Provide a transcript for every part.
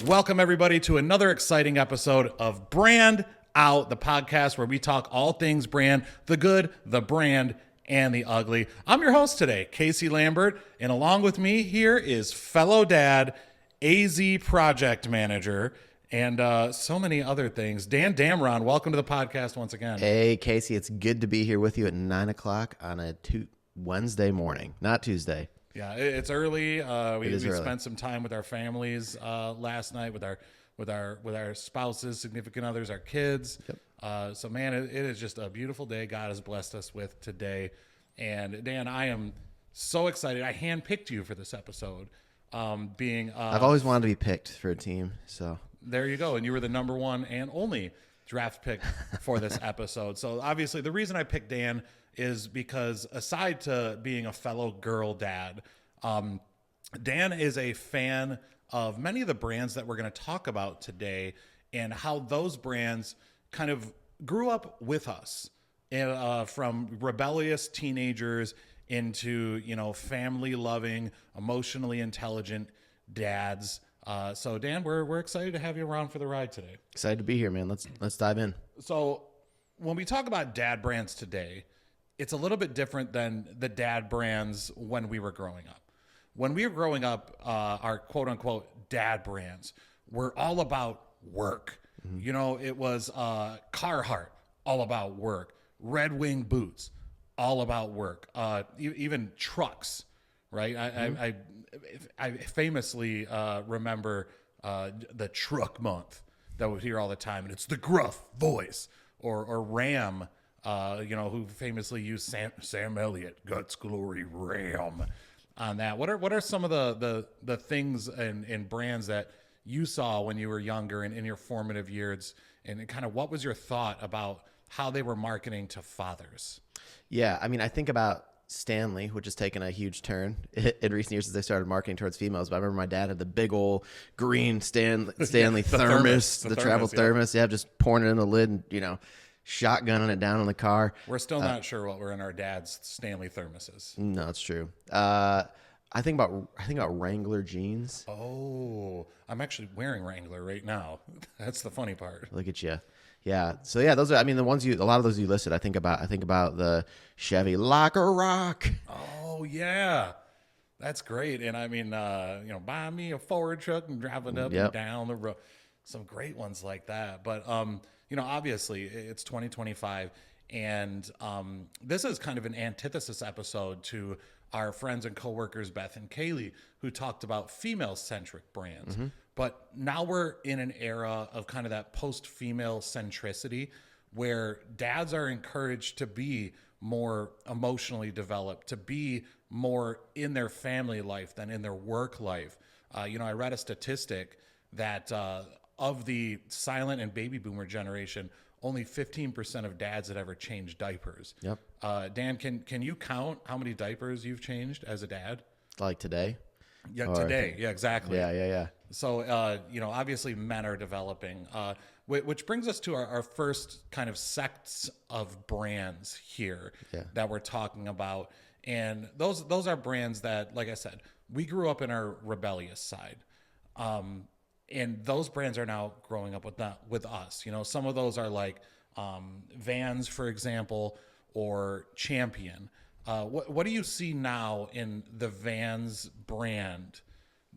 Welcome, everybody, to another exciting episode of Brand Out, the podcast where we talk all things brand, the good, the brand, and the ugly. I'm your host today, Casey Lambert, and along with me here is fellow dad, AZEE project manager, and so many other things. Dan Dameron, welcome to the podcast once again. Hey, Casey, it's good to be here with you at 9 o'clock on a Wednesday morning, not Tuesday. Yeah, it's early. We early. spent some time with our families last night with our spouses, significant others, our kids. Yep. So man, it is just a beautiful day God has blessed us with today. And Dan, I am so excited. I handpicked you for this episode. I've always wanted to be picked for a team, so there you go. And you were the number one and only draft pick for this episode. So obviously the reason I picked Dan is because aside to being a fellow girl dad, Dan is a fan of many of the brands that we're going to talk about today and how those brands kind of grew up with us, from rebellious teenagers into, family loving, emotionally intelligent dads. So Dan, we're excited to have you around for the ride today. Excited to be here, man. Let's dive in. So when we talk about dad brands today, it's a little bit different than the dad brands when we were growing up. When we were growing up, our quote unquote dad brands were all about work. Mm-hmm. It was Carhartt, all about work. Red Wing boots, all about work. Even trucks, right? Mm-hmm. I famously remember the truck month that we hear all the time, and it's the gruff voice or Ram. Who famously used Sam Elliott, Guts, Glory, Ram on that. What are some of the things and brands that you saw when you were younger and in your formative years, and kind of what was your thought about how they were marketing to fathers? Yeah, I mean, I think about Stanley, which has taken a huge turn in recent years as they started marketing towards females. But I remember my dad had the big old green Stanley thermos, the travel thermos. Yeah, just pouring it in the lid and, shotgunning it down in the car. We're still not sure what were in our dad's Stanley thermoses. No, it's true. I think about Wrangler jeans. Oh, I'm actually wearing Wrangler right now. That's the funny part. Look at you. Yeah. So yeah, those are. I mean, a lot of those you listed. I think about the Chevy Locker Rock. Oh yeah, that's great. And I mean, buy me a Ford truck and drive it up and down the road. Some great ones like that. But obviously it's 2025, and this is kind of an antithesis episode to our friends and coworkers Beth and Kaylee, who talked about female-centric brands. Mm-hmm. But now we're in an era of kind of that post-female centricity where dads are encouraged to be more emotionally developed, to be more in their family life than in their work life. I read a statistic that of the silent and baby boomer generation, only 15% of dads had ever changed diapers. Yep. Dan, can you count how many diapers you've changed as a dad? Like today? Yeah, today. Yeah, exactly. Yeah. So, obviously men are developing, which brings us to our first kind of sects of brands here that we're talking about. And those are brands that, like I said, we grew up in our rebellious side. And those brands are now growing up with us. Some of those are like Vans, for example, or Champion. What do you see now in the Vans brand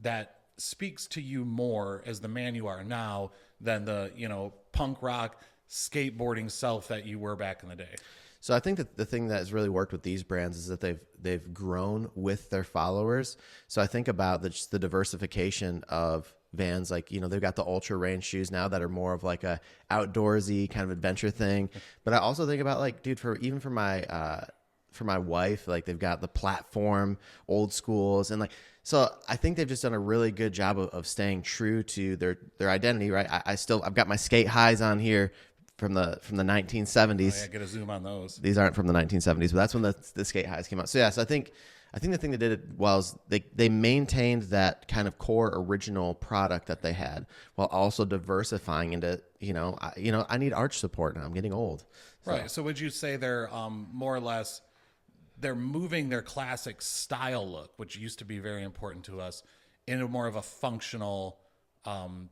that speaks to you more as the man you are now than the punk rock skateboarding self that you were back in the day? So I think that the thing that has really worked with these brands is that they've grown with their followers. So I think about just the diversification of Vans, like, they've got the ultra range shoes now that are more of like a outdoorsy kind of adventure thing. But I also think about, like, dude, for my wife, like, they've got the platform old schools, and like, so I think they've just done a really good job of staying true to their identity, right? I've got my skate highs on here from the 1970s. Oh, yeah, get a zoom on those. These aren't from the 1970s, but that's when the skate highs came out. So yeah, so I think the thing that did it well is they maintained that kind of core original product that they had while also diversifying into, I need arch support now. I'm getting old. Right. So would you say they're more or less they're moving their classic style look, which used to be very important to us, into more of a functional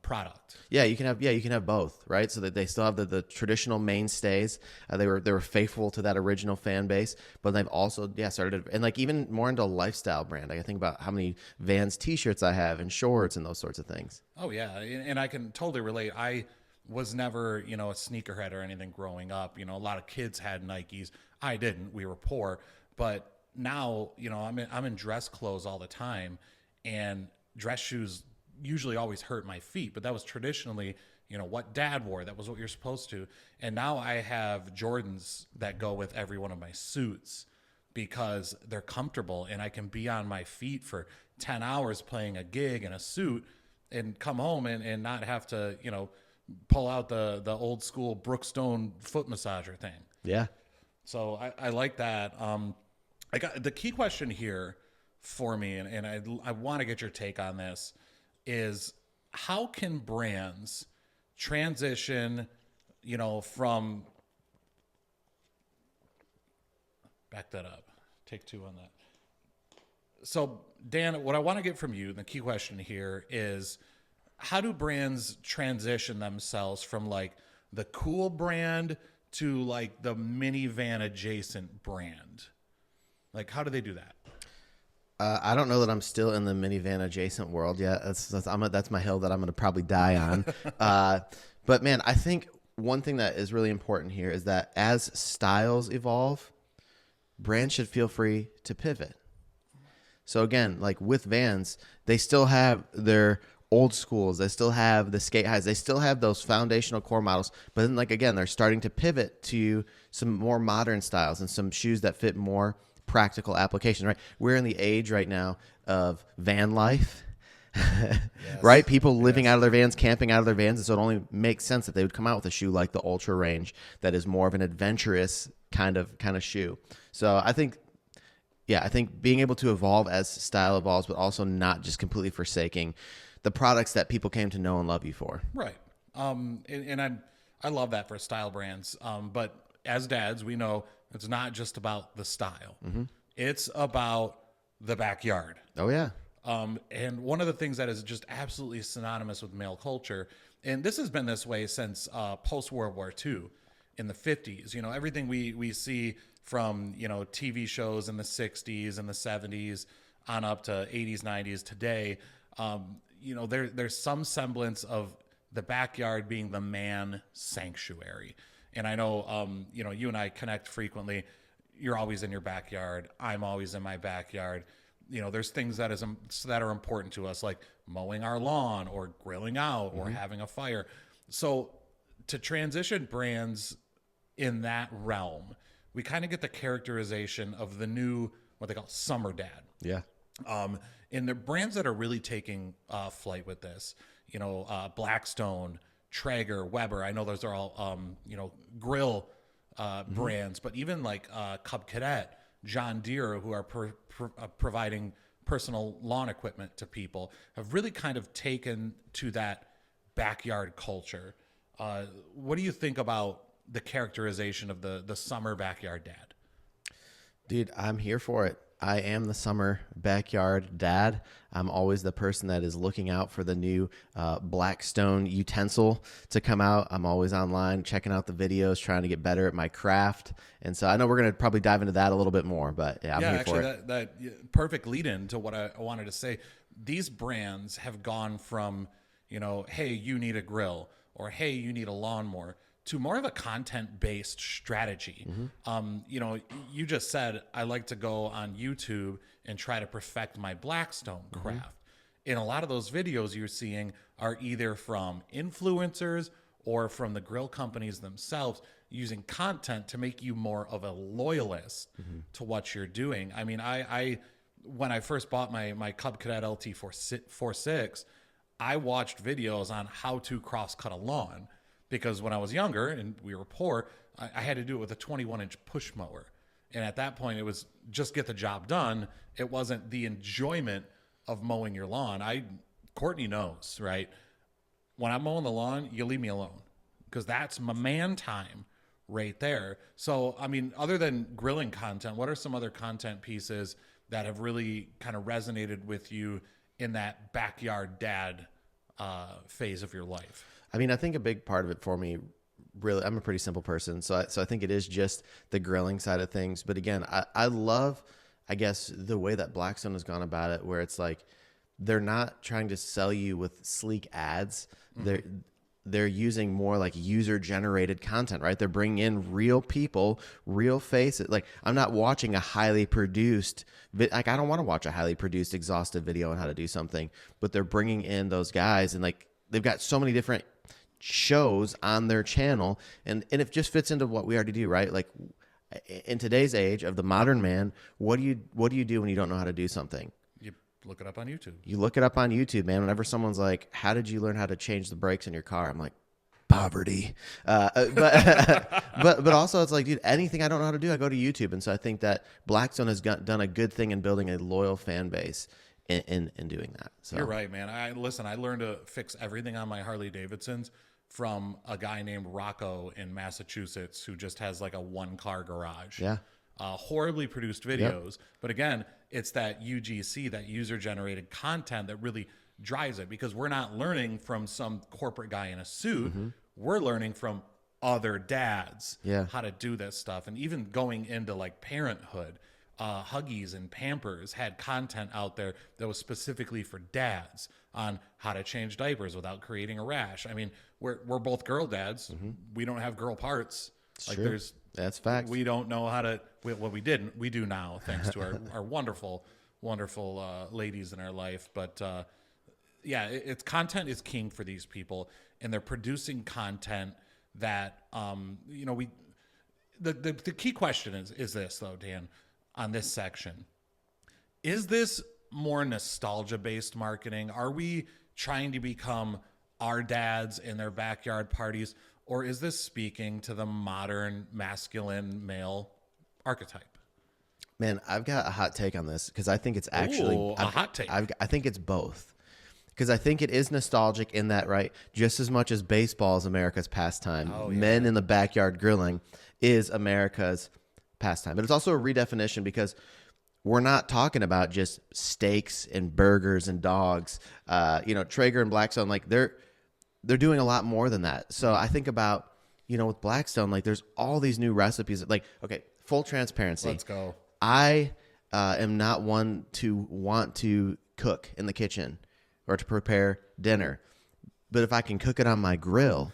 product. Yeah, you can have both, right? So that they still have the traditional mainstays. They were faithful to that original fan base, but they've also started, and like even more into a lifestyle brand. Like I think about how many Vans t-shirts I have and shorts and those sorts of things. Oh yeah, and I can totally relate. I was never, a sneakerhead or anything growing up. A lot of kids had Nikes. I didn't. We were poor, but now, I'm in dress clothes all the time, and dress shoes usually always hurt my feet, but that was traditionally, what dad wore. That was what you're supposed to. And now I have Jordans that go with every one of my suits because they're comfortable and I can be on my feet for 10 hours playing a gig in a suit and come home and not have to, pull out the old school Blackstone foot massager thing. Yeah. So I like that. I got the key question here for me, and I want to get your take on this, is how can brands transition, from, back that up, take two on that. So Dan, what I want to get from you, the key question here is, how do brands transition themselves from like the cool brand to like the minivan adjacent brand? Like, how do they do that? I don't know that I'm still in the minivan adjacent world yet. That's my hill that I'm going to probably die on. But man, I think one thing that is really important here is that as styles evolve, brands should feel free to pivot. So again, like with Vans, they still have their old schools. They still have the skate highs. They still have those foundational core models. But then like, again, they're starting to pivot to some more modern styles and some shoes that fit more practical application, right? We're in the age right now of van life, yes. Right? People living out of their vans, camping out of their vans. And so it only makes sense that they would come out with a shoe like the Ultra Range that is more of an adventurous kind of shoe. So I think being able to evolve as style evolves, but also not just completely forsaking the products that people came to know and love you for. Right. And I love that for style brands. But as dads, we know it's not just about the style. Mm-hmm. It's about the backyard. Oh, yeah. And one of the things that is just absolutely synonymous with male culture, and this has been this way since post-World War II in the 50s. Everything we see from, TV shows in the 60s and the 70s on up to 80s, 90s today, there's some semblance of the backyard being the man sanctuary. And I know, you and I connect frequently. You're always in your backyard. I'm always in my backyard. There's things that are important to us, like mowing our lawn or grilling out or having a fire. So to transition brands in that realm, we kind of get the characterization of the new, what they call summer dad. Yeah. And the brands that are really taking flight with this, Blackstone, Traeger, Weber. I know those are all, grill brands, but even like Cub Cadet, John Deere, who are providing personal lawn equipment to people, have really kind of taken to that backyard culture. What do you think about the characterization of the summer backyard dad? Dude, I'm here for it. I am the summer backyard dad. I'm always the person that is looking out for the new Blackstone utensil to come out. I'm always online checking out the videos, trying to get better at my craft. And so I know we're going to probably dive into that a little bit more, but I'm here for it. That perfect lead in to what I wanted to say. These brands have gone from, hey, you need a grill, or hey, you need a lawnmower, to more of a content-based strategy. Mm-hmm. You just said, I like to go on YouTube and try to perfect my Blackstone craft. Mm-hmm. And a lot of those videos you're seeing are either from influencers or from the grill companies themselves using content to make you more of a loyalist to what you're doing. I mean, I when I first bought my Cub Cadet LT 46, I watched videos on how to cross-cut a lawn. Because when I was younger and we were poor, I had to do it with a 21-inch push mower. And at that point, it was just get the job done. It wasn't the enjoyment of mowing your lawn. Courtney knows, right? When I'm mowing the lawn, you leave me alone. Because that's my man time right there. So, I mean, other than grilling content, what are some other content pieces that have really kind of resonated with you in that backyard dad phase of your life? I mean, I think a big part of it for me, really, I'm a pretty simple person. So I think it is just the grilling side of things. But again, I love, I guess, the way that Blackstone has gone about it, where it's like, they're not trying to sell you with sleek ads. They're using more like user generated content, right? They're bringing in real people, real faces. Like, I'm not watching a highly produced, like, I don't want to watch a highly produced, exhaustive video on how to do something, but they're bringing in those guys, and like, they've got so many different shows on their channel, and it just fits into what we already do, right? Like, in today's age of the modern man, what do you do when you don't know how to do something? You look it up on YouTube. You look it up on YouTube, man. Whenever someone's like, how did you learn how to change the brakes in your car? I'm like, poverty. But also it's like, dude, anything I don't know how to do, I go to YouTube. And so I think that Blackstone has done a good thing in building a loyal fan base in doing that. So You're right, man. I learned to fix everything on my Harley Davidsons from a guy named Rocco in Massachusetts who just has like a 1-car garage. Yeah. Horribly produced videos. But again, it's that UGC, that user generated content, that really drives it, because we're not learning from some corporate guy in a suit. We're learning from other dads how to do this stuff. And even going into like parenthood, Huggies and Pampers had content out there that was specifically for dads on how to change diapers without creating a rash. I mean, we're both girl dads. We don't have girl parts. It's like true. That's facts. We don't know how to. We didn't. We do now, thanks to our wonderful ladies in our life. But yeah, it's content is king for these people, and they're producing content that the key question is this though, Dan, on this section. Is this more nostalgia based marketing? Are we trying to become our dads in their backyard parties? Or is this speaking to the modern masculine male archetype? Man, I've got a hot take on this, because I think it's actually a hot take. I think it's both, because I think it is nostalgic in that, right? Just as much as baseball is America's pastime, men in the backyard grilling is America's pastime. But it's also a redefinition, because we're not talking about just steaks and burgers and dogs. Traeger and Blackstone, like they're doing a lot more than that. So I think about, with Blackstone, like there's all these new recipes. Like, okay, full transparency. Let's go. I am not one to want to cook in the kitchen or to prepare dinner. But if I can cook it on my grill,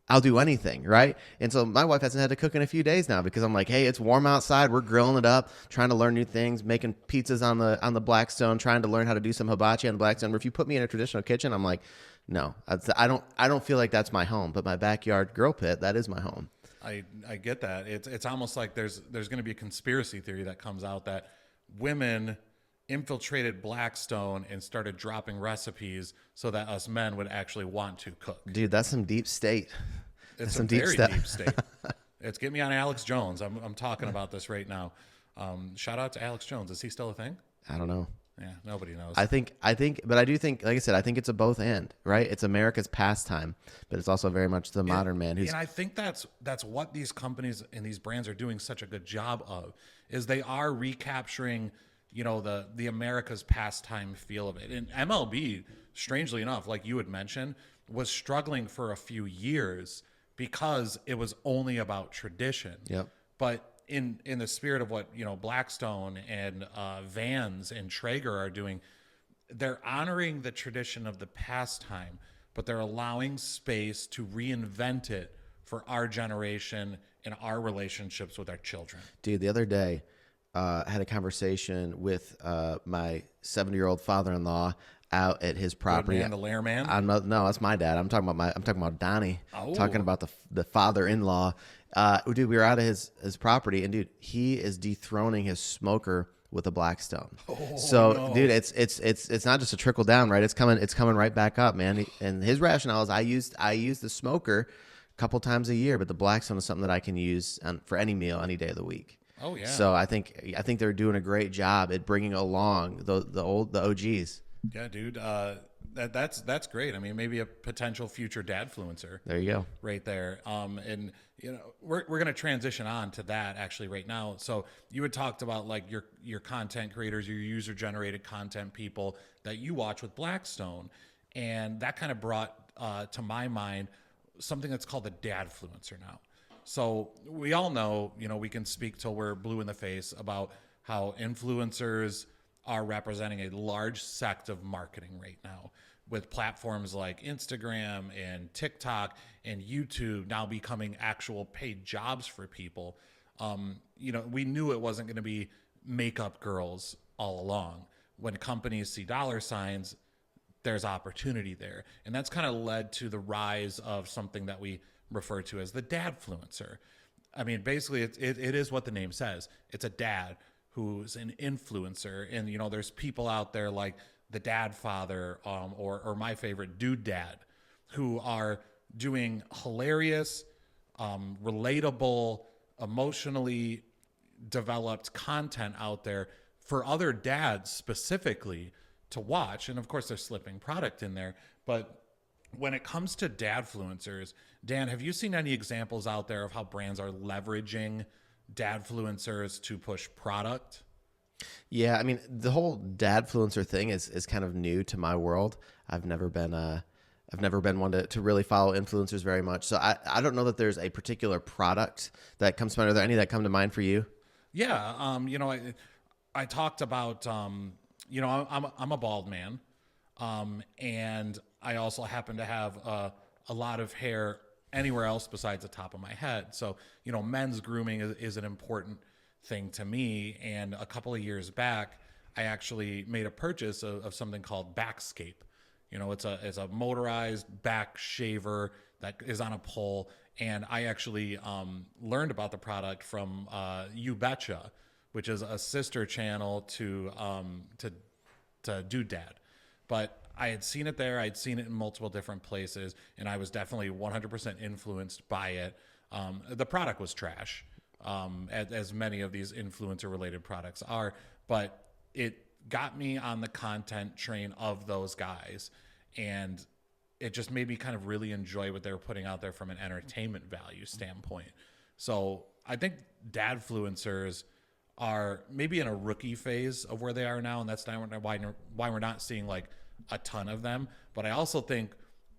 I'll do anything, right? And so my wife hasn't had to cook in a few days now, because I'm like, hey, it's warm outside. We're grilling it up, trying to learn new things, making pizzas on the Blackstone, trying to learn how to do some hibachi on the Blackstone. But if you put me in a traditional kitchen, I'm like, no, I don't feel like that's my home. But my backyard grill pit, that is my home. I get that. It's almost like there's going to be a conspiracy theory that comes out that women infiltrated Blackstone and started dropping recipes so that us men would actually want to cook. Dude, that's some deep state. It's some very deep state. It's get me on Alex Jones. I'm talking about this right now. Shout out to Alex Jones. Is he still a thing? I don't know. Yeah, nobody knows. I think, but I do think, like I said, I think it's a both and, right? It's America's pastime, but it's also very much the modern man who's. And I think that's what these companies and these brands are doing such a good job of, is they are recapturing, the America's pastime feel of it. And MLB, strangely enough, like you had mentioned, was struggling for a few years because it was only about tradition. Yep. But in the spirit of what Blackstone and Vans and Traeger are doing, they're honoring the tradition of the pastime, but they're allowing space to reinvent it for our generation and our relationships with our children. Dude, the other day, I had a conversation with my 70-year-old father-in-law out at his property. Man, the lair man? No, that's my dad. I'm talking about Donnie. Oh. Talking about the father-in-law. Dude, we were out of his property, and dude, he is dethroning his smoker with a Blackstone. No. Dude, it's not just a trickle down, right? It's coming right back up, man. And his rationale is I use the smoker a couple times a year, but the Blackstone is something that I can use for any meal, any day of the week. Oh yeah. So I think they're doing a great job at bringing along the OGs. Yeah, dude. That's great. I mean, maybe a potential future dadfluencer. There you go. Right there. And we're gonna transition on to that actually right now. So you had talked about like your content creators, your user generated content people that you watch with Blackstone, And that kind of brought to my mind something that's called the dadfluencer now. So we all know, we can speak till we're blue in the face about how influencers are representing a large sect of marketing right now, with platforms like Instagram and TikTok and YouTube now becoming actual paid jobs for people. We knew it wasn't going to be makeup girls all along. When companies see dollar signs, there's opportunity there. And that's kind of led to the rise of something that we refer to as the dadfluencer. I mean, basically, it is what the name says. It's a dad who's an influencer. And, there's people out there like the Dad Father, or my favorite, Dude Dad, who are doing hilarious, relatable, emotionally developed content out there for other dads specifically to watch. And of course, they're slipping product in there. But when it comes to dadfluencers, Dan, have you seen any examples out there of how brands are leveraging dadfluencers to push product? Yeah, I mean, the whole dadfluencer thing is kind of new to my world. I've never been one to really follow influencers very much. So I don't know that there's a particular product that comes to mind. Are there any that come to mind for you? Yeah, I talked about I'm a bald man, and I also happen to have a lot of hair anywhere else besides the top of my head. So men's grooming is an important thing to me. And a couple of years back, I actually made a purchase of something called Backscape. It's a motorized back shaver that is on a pole. And I actually learned about the product from You Betcha, which is a sister channel to Dude Dad. But I had seen it there. I'd seen it in multiple different places, and I was definitely 100% influenced by it. The product was trash, as many of these influencer-related products are, but it got me on the content train of those guys, and it just made me kind of really enjoy what they were putting out there from an entertainment value standpoint. So I think dadfluencers are maybe in a rookie phase of where they are now, and that's not why we're not seeing like a ton of them. But I also think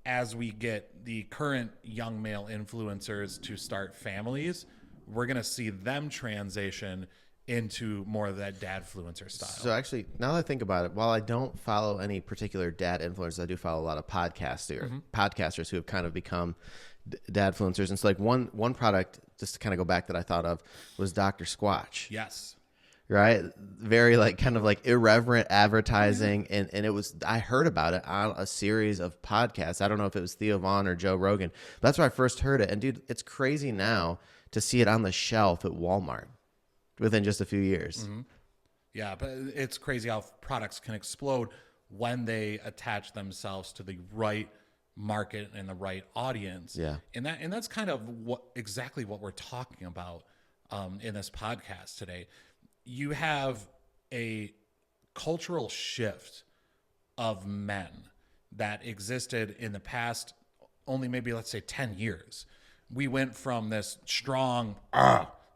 as we get the current young male influencers to start families, we're going to see them transition into more of that dadfluencer style. So actually, now that I think about it, while I don't follow any particular dad influencers, I do follow a lot of podcasters who have kind of become dadfluencers. And so like one product, just to kind of go back, that I thought of was Dr. Squatch. Yes. Right? Very like kind of like irreverent advertising. And it was, I heard about it on a series of podcasts. I don't know if it was Theo Vaughn or Joe Rogan, but that's where I first heard it. And dude, it's crazy now to see it on the shelf at Walmart within just a few years. Mm-hmm. Yeah, but it's crazy how products can explode when they attach themselves to the right market and the right audience. Yeah. And that's kind of exactly what we're talking about in this podcast today. You have a cultural shift of men that existed in the past only maybe, let's say, 10 years. We went from this strong,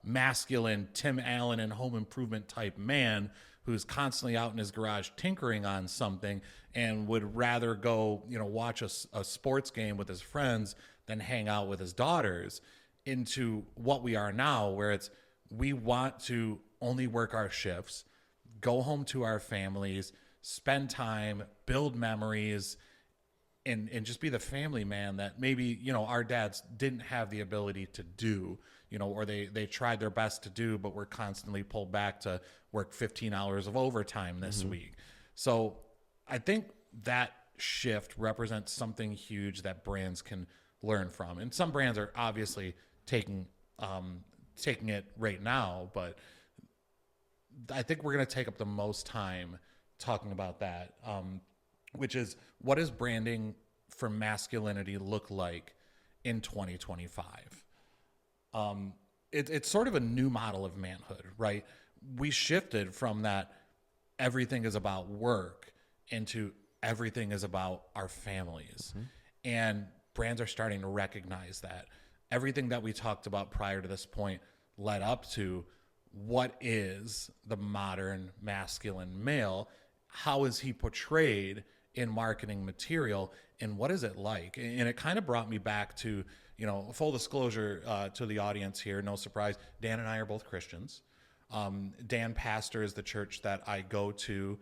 masculine Tim Allen and home improvement type man who's constantly out in his garage tinkering on something and would rather go, watch a sports game with his friends than hang out with his daughters, into what we are now, where we want to only work our shifts, go home to our families, spend time, build memories, and just be the family man that maybe, our dads didn't have the ability to do, or they tried their best to do, but were constantly pulled back to work 15 hours of overtime this week. So I think that shift represents something huge that brands can learn from. And some brands are obviously taking it right now, but I think we're going to take up the most time talking about that, which is, what does branding for masculinity look like in 2025? It's sort of a new model of manhood, right? We shifted from that everything is about work into everything is about our families. And brands are starting to recognize that. Everything that we talked about prior to this point led up to, what is the modern masculine male? How is he portrayed in marketing material, and what is it like? And it kind of brought me back to, full disclosure to the audience here, no surprise, Dan and I are both Christians. Dan pastors the church that I go to,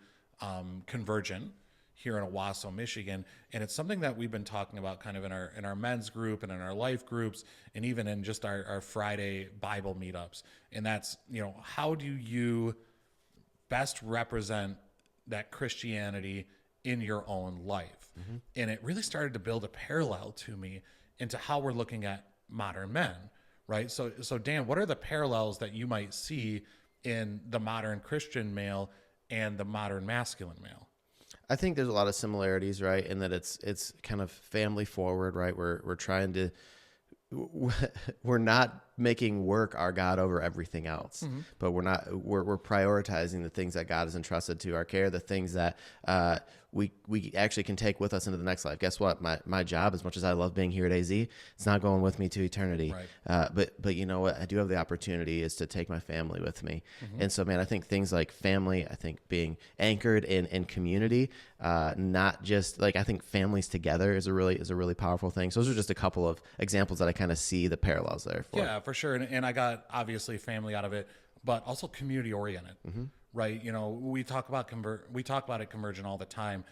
Convergent, here in Owasso, Michigan. And it's something that we've been talking about kind of in our men's group and in our life groups, and even in just our Friday Bible meetups. And that's, how do you best represent that Christianity in your own life? Mm-hmm. And it really started to build a parallel to me into how we're looking at modern men, right? So Dan, what are the parallels that you might see in the modern Christian male and the modern masculine male? I think there's a lot of similarities, right? In that it's kind of family forward, right? We're trying to, we're not making work our God over everything else, mm-hmm. but we're prioritizing the things that God has entrusted to our care, the things that we actually can take with us into the next life. Guess what? My job, as much as I love being here at AZEE, it's not going with me to eternity. Right. But you know what? I do have the opportunity is to take my family with me. Mm-hmm. And so, man, I think things like family, I think being anchored in community, not just like, I think families together is a really powerful thing. So those are just a couple of examples that I kind of see the parallels there for. Yeah, for sure. And I got obviously family out of it, but also community oriented. Mm-hmm. Right. We talk about it Convergent all the time,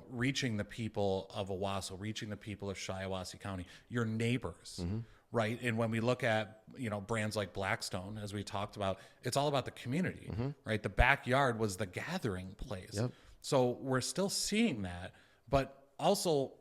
reaching the people of Owasso, reaching the people of Shiawassee County, your neighbors. Mm-hmm. Right. And when we look at, brands like Blackstone, as we talked about, it's all about the community, mm-hmm. right? The backyard was the gathering place. Yep. So we're still seeing that, but also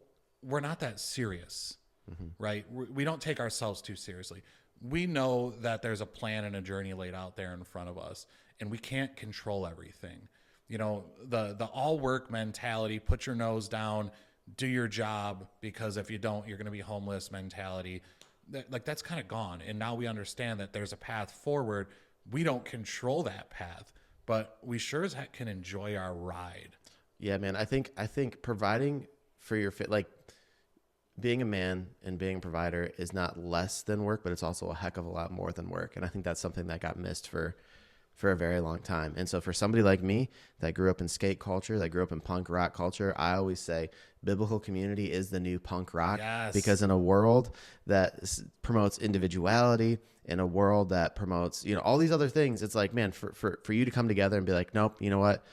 we're not that serious, mm-hmm. right? We don't take ourselves too seriously. We know that there's a plan and a journey laid out there in front of us, and we can't control everything. The all work mentality, put your nose down, do your job, because if you don't, you're going to be homeless mentality. That's kind of gone. And now we understand that there's a path forward. We don't control that path, but we sure as heck can enjoy our ride. Yeah, man. I think providing for your fit, like being a man and being a provider is not less than work, but it's also a heck of a lot more than work. And I think that's something that got missed for a very long time. And so for somebody like me that grew up in skate culture, that grew up in punk rock culture, I always say biblical community is the new punk rock. Yes. Because in a world that promotes individuality, in a world that promotes, all these other things, it's like, man, for you to come together and be like, nope, you know what?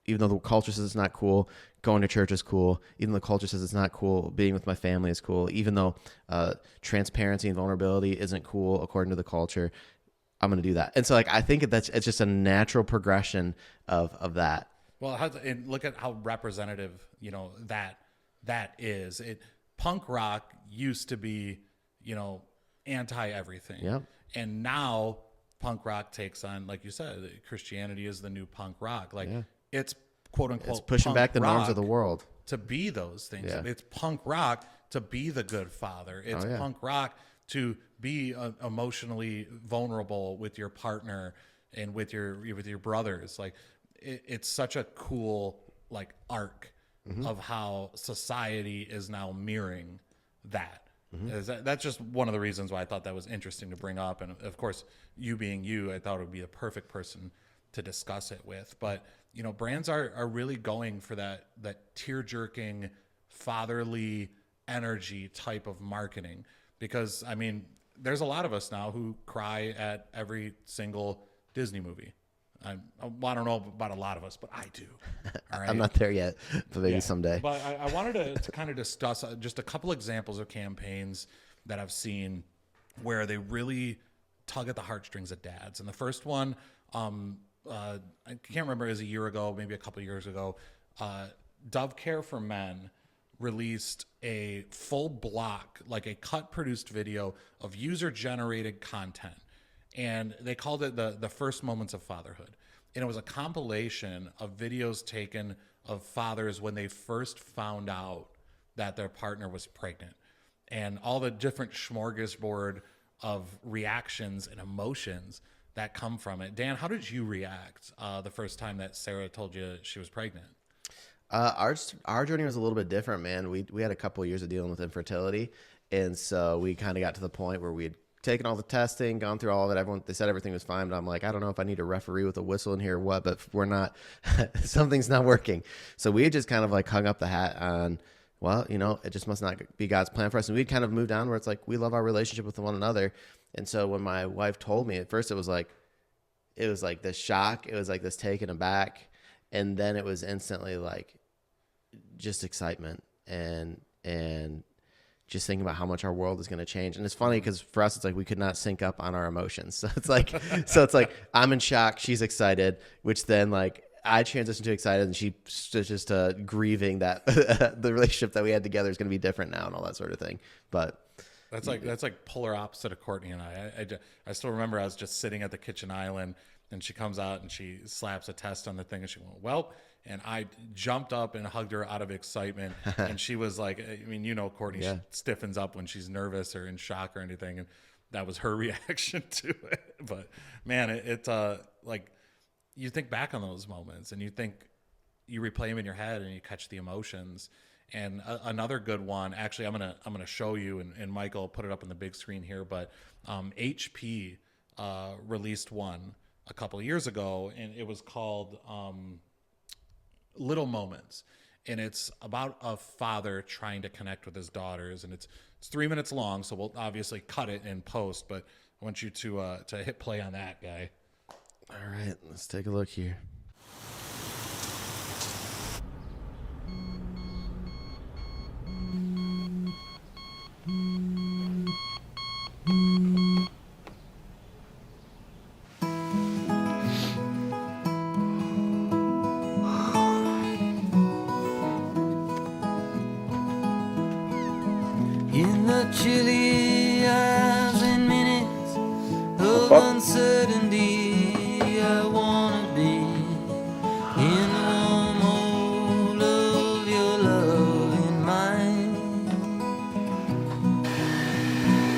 Even though the culture says it's not cool, going to church is cool. Even though the culture says it's not cool, being with my family is cool. Even though transparency and vulnerability isn't cool according to the culture, I'm going to do that. And so, I think it's just a natural progression of that. Well, and look at how representative, that is. Punk rock used to be, anti everything. Yeah. And now punk rock takes on, like you said, Christianity is the new punk rock. It's quote unquote, it's pushing back the norms of the world to be those things. Yeah. It's punk rock to be the good father. It's punk rock to be emotionally vulnerable with your partner and with your brothers. It's such a cool arc mm-hmm. of how society is now mirroring that. Mm-hmm. That's just one of the reasons why I thought that was interesting to bring up. And of course, you being you, I thought it would be a perfect person to discuss it with. But, brands are really going for that tear-jerking, fatherly energy type of marketing. Because, there's a lot of us now who cry at every single Disney movie. I don't know about a lot of us, but I do. All right? I'm not there yet, but maybe someday. But I wanted to kind of discuss just a couple examples of campaigns that I've seen where they really tug at the heartstrings of dads. And the first one, I can't remember, it was a year ago, maybe a couple of years ago. Dove Care for Men released a full block, a cut produced video of user generated content. And they called it the first moments of fatherhood. And it was a compilation of videos taken of fathers when they first found out that their partner was pregnant, and all the different smorgasbord of reactions and emotions that come from it. Dan, how did you react the first time that Sarah told you she was pregnant? Our journey was a little bit different, man. We had a couple of years of dealing with infertility. And so we kind of got to the point where we taken all the testing, gone through all of it. They said everything was fine, but I'm like, I don't know if I need a referee with a whistle in here or what, but we're not, something's not working. So we just kind of like hung up the hat on, well, it just must not be God's plan for us. And we kind of moved on where it's like, we love our relationship with one another. And so when my wife told me at first, it was like this shock. It was like this taken aback. And then it was instantly like just excitement and just thinking about how much our world is going to change. And it's funny because for us, it's like we could not sync up on our emotions. So it's like, I'm in shock. She's excited, which then like I transitioned to excited and she's just grieving that the relationship that we had together is going to be different now and all that sort of thing. But that's like polar opposite of Courtney and I still remember I was just sitting at the kitchen island and she comes out and she slaps a test on the thing and she went, well, and I jumped up and hugged her out of excitement. And she was like, I mean, Courtney, she stiffens up when she's nervous or in shock or anything. And that was her reaction to it. But man, it's like you think back on those moments and you replay them in your head and you catch the emotions. And another good one, actually, I'm gonna show you, and Michael put it up on the big screen here. But HP released one a couple of years ago, and it was called Little Moments, and it's about a father trying to connect with his daughters, and it's 3 minutes long, so we'll obviously cut it in post, but I want you to hit play on that, guy. All right, let's take a look here. In the chilly hours and minutes of uncertainty, I wanna be in the warm hold of your love and mine.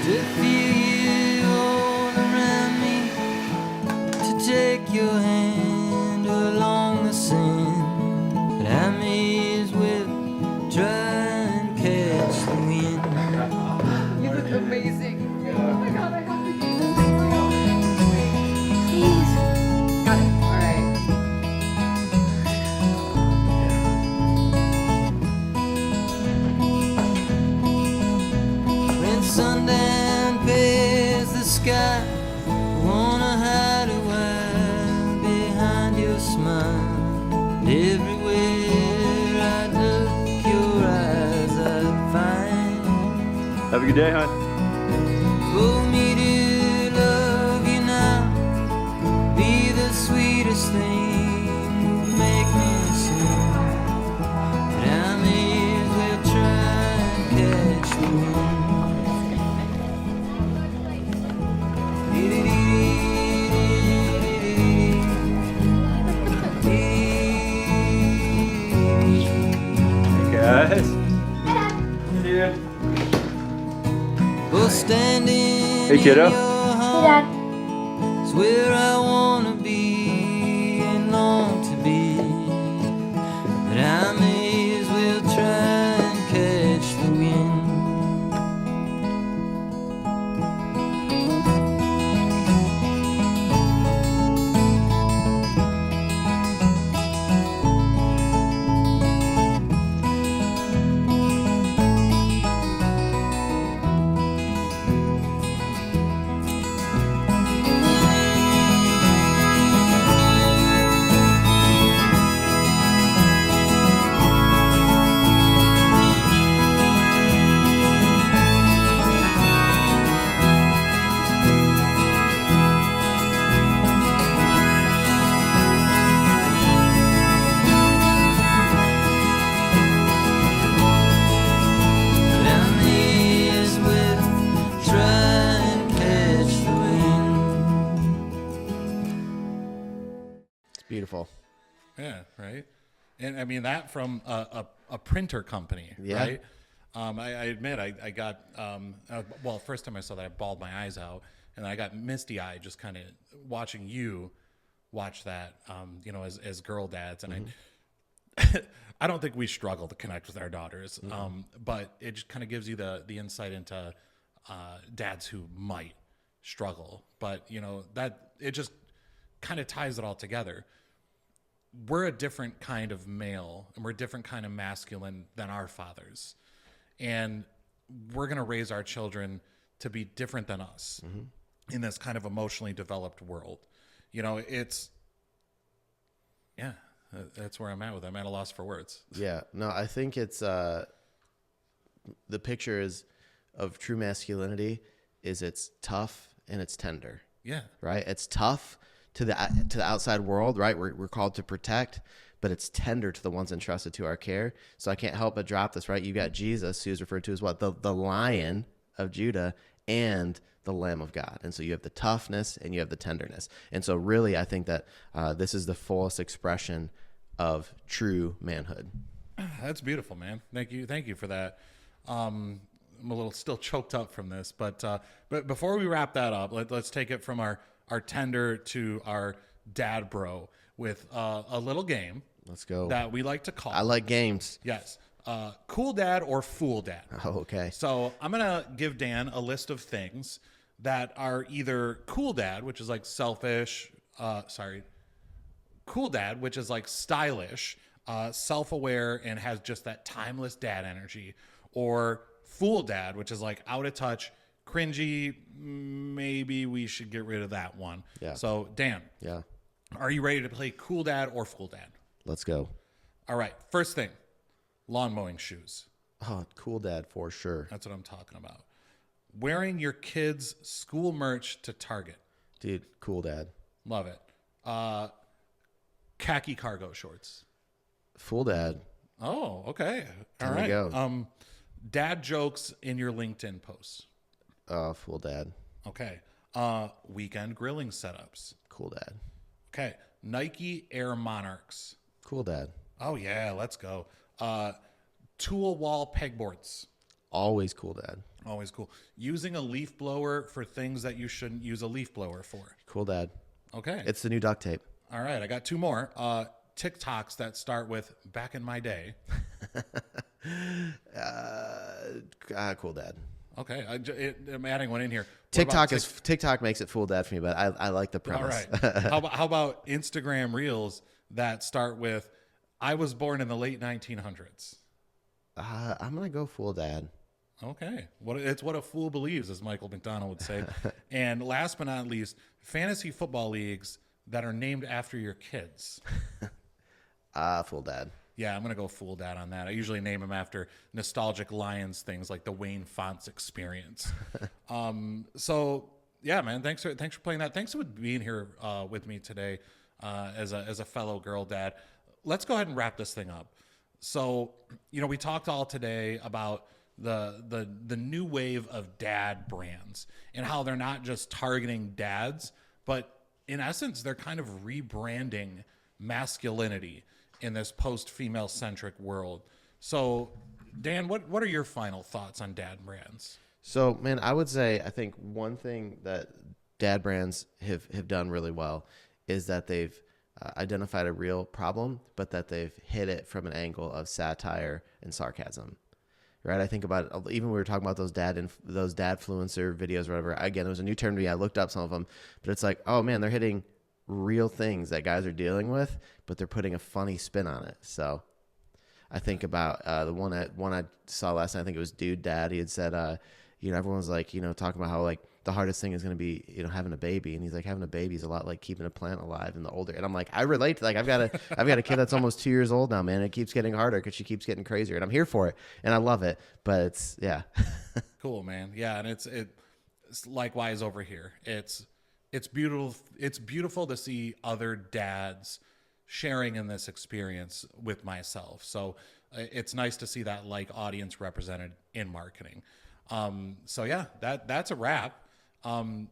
To feel you all around me, to take your hand along the sand, but I may as well try and catch the wind. You look amazing. Oh my god, I have to do this. Oh my god. Please. Got it. Alright. When sundown past the sky, I wanna hide a while behind your smile. Everywhere I look, your eyes I find. Have a good day, hon. For me to love you now, be the sweetest thing, make me sing. But I may as well try and catch the Hey, guys. See ya. Well, standing Hey, kiddo. in your home is where I wanna be and long to be. But I may as well try and catch the wind. But I may as well try and catch the wind. It's beautiful. Yeah, right. And I mean that from a printer company, Yeah. right? I admit I got well, first time I saw that I bawled my eyes out, and I got misty eyed just kind of watching you watch that, as girl dads, and I don't think we struggle to connect with our daughters, but it just kind of gives you the insight into dads who might. struggle. But, you know, that it just kind of ties it all together. We're a different kind of male and we're a different kind of masculine than our fathers. And we're going to raise our children to be different than us in this kind of emotionally developed world. You know, that's where I'm at with it. I'm at a loss for words. Yeah, no, I think it's the picture is of true masculinity is it's tough and it's tender. Yeah. Right. It's tough to the outside world. Right. We're called to protect, but it's tender to the ones entrusted to our care. So I can't help but drop this. Right. You got Jesus, who's referred to as what? The Lion of Judah and the Lamb of God. And so you have the toughness and you have the tenderness. And so really, I think that this is the fullest expression of true manhood. That's beautiful, man. Thank you for that. I'm a little still choked up from this, but before we wrap that up, let's take it from our tender to our dad bro with a little game. Let's go. That we like to call. I like games. Yes. Cool dad or fool dad. Oh, okay. So I'm going to give Dan a list of things that are either cool dad, which is like selfish, cool dad, which is like stylish, self-aware, and has just that timeless dad energy, or fool dad, which is like out of touch, cringy. Maybe we should get rid of that one. Yeah. So Dan, Yeah. are you ready to play cool dad or fool dad? Let's go. All right. First thing, lawn mowing shoes. Oh, cool dad for sure. That's what I'm talking about. Wearing your kids' school merch to Target. Dude, cool dad. Love it. Khaki cargo shorts. Fool dad. Oh, okay. All Time to right. go. Dad jokes in your LinkedIn posts. Fool dad. Okay. Weekend grilling setups. Cool dad. Okay. Nike Air Monarchs. Cool dad. Oh, yeah. Let's go. Tool wall pegboards. Always cool dad. Always cool. Using a leaf blower for things that you shouldn't use a leaf blower for. Cool dad. Okay. It's the new duct tape. All right. I got two more. TikToks that start with back in my day. Cool dad. Okay. I'm adding one in here. TikTok makes it fool dad for me, but I like the All premise. right. How about Instagram reels that start with I was born in the late 1900s? I'm going to go fool dad. Okay. It's what a fool believes, as Michael McDonald would say. And last but not least, fantasy football leagues that are named after your kids. Fool dad. Yeah, I'm going to go fool dad on that. I usually name them after nostalgic Lions things like the Wayne Fonts experience. So yeah, man, thanks for playing that. Thanks for being here with me today as a fellow girl dad. Let's go ahead and wrap this thing up. So, you know, we talked all today about the new wave of dad brands and how they're not just targeting dads, but in essence, they're kind of rebranding masculinity in this post-female centric world. So, Dan, what are your final thoughts on dad brands? So, man, I would say I think one thing that dad brands have done really well is that they've identified a real problem, but that they've hit it from an angle of satire and sarcasm. Right? I think about even we were talking about those dadfluencer videos or whatever. Again, it was a new term to me. I looked up some of them, but it's like, oh man, they're hitting real things that guys are dealing with, but they're putting a funny spin on it. So I think about the one I saw last night. I think it was Dude Dad. He had said, everyone's like, talking about how like the hardest thing is going to be, having a baby. And he's like, having a baby is a lot like keeping a plant alive in the older. And I'm like, I relate. Like I've got a kid that's almost 2 years old now, man. It keeps getting harder because she keeps getting crazier, and I'm here for it, and I love it. But it's Cool, man. Yeah, and it's likewise over here. It's beautiful. It's beautiful to see other dads sharing in this experience with myself. So it's nice to see that like audience represented in marketing. So yeah, that's a wrap. In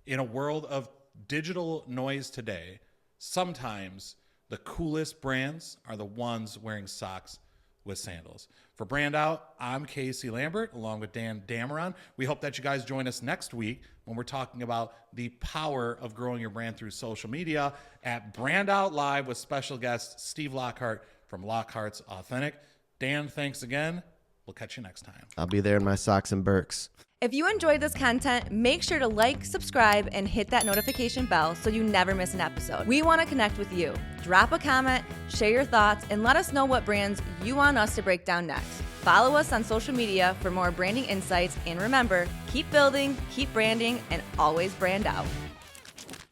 a world of digital noise today, sometimes the coolest brands are the ones wearing socks with sandals. For Brand Out, I'm Casey Lambert, along with Dan Dameron. We hope that you guys join us next week when we're talking about the power of growing your brand through social media at Brand Out Live with special guest Steve Lockhart from Lockhart's Authentic. Dan, thanks again. We'll catch you next time. I'll be there in my socks and Birks. If you enjoyed this content, make sure to like, subscribe, and hit that notification bell so you never miss an episode. We want to connect with you. Drop a comment, share your thoughts, and let us know what brands you want us to break down next. Follow us on social media for more branding insights, and remember, keep building, keep branding, and always brand out.